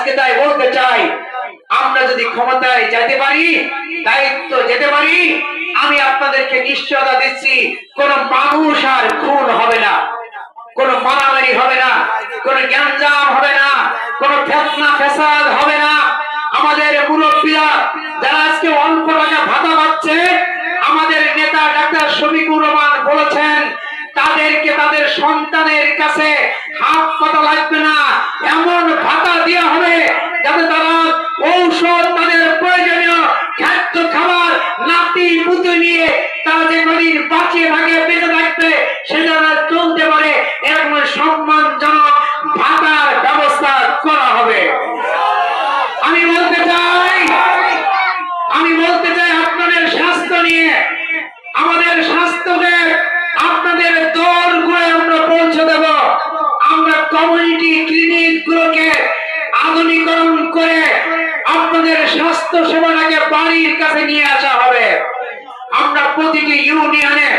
আজকে তাই বলতে চাই, আমরা যদি ক্ষমতায় যেতে পারি, দায়িত্ব যেতে পারি, আমি আপনাদেরকে নিশ্চয়তা দিচ্ছি কোন মানুষ আর খুন হবে না, কোন মারামারি হবে না, কোন গ্যাঞ্জাম হবে না, কোন ফেতনা ফেসাদ হবে না। আমাদের মুরব্বীরা যারা আজকে অল্প টাকা ভাতা পাচ্ছে, আমাদের নেতা ডাক্তার শফিকুর রহমান বলেছেন তাদেরকে তাদের সন্তানের কাছে হাত পাতা লাগবে না, এমন ভাতা দেওয়া হবে যাতে তারা ঔষধ, তাদের প্রয়োজনীয় খাদ্য খাবার, নাতি পুতি নিয়ে তারা যে কদিন বাঁচিয়ে থাকে, বেঁচে থাকতে সেজন্য চলতে পারে, এরকম সম্মানজনক ভাতার ব্যবস্থা করা হবে। আমি বলতে চাই আপনাদের স্বাস্থ্য নিয়ে, আমাদের স্বাস্থ্যকে আপনাদের দল করে আমরা পৌঁছে দেব। আমরা কমিউনিটি ক্লিনিক গুলোকে আধুনিকরণ করে আপনাদের স্বাস্থ্য সেবাটাকে বাড়ির কাছে নিয়ে আসা হবে। আমরা প্রতিটি ইউনিয়নে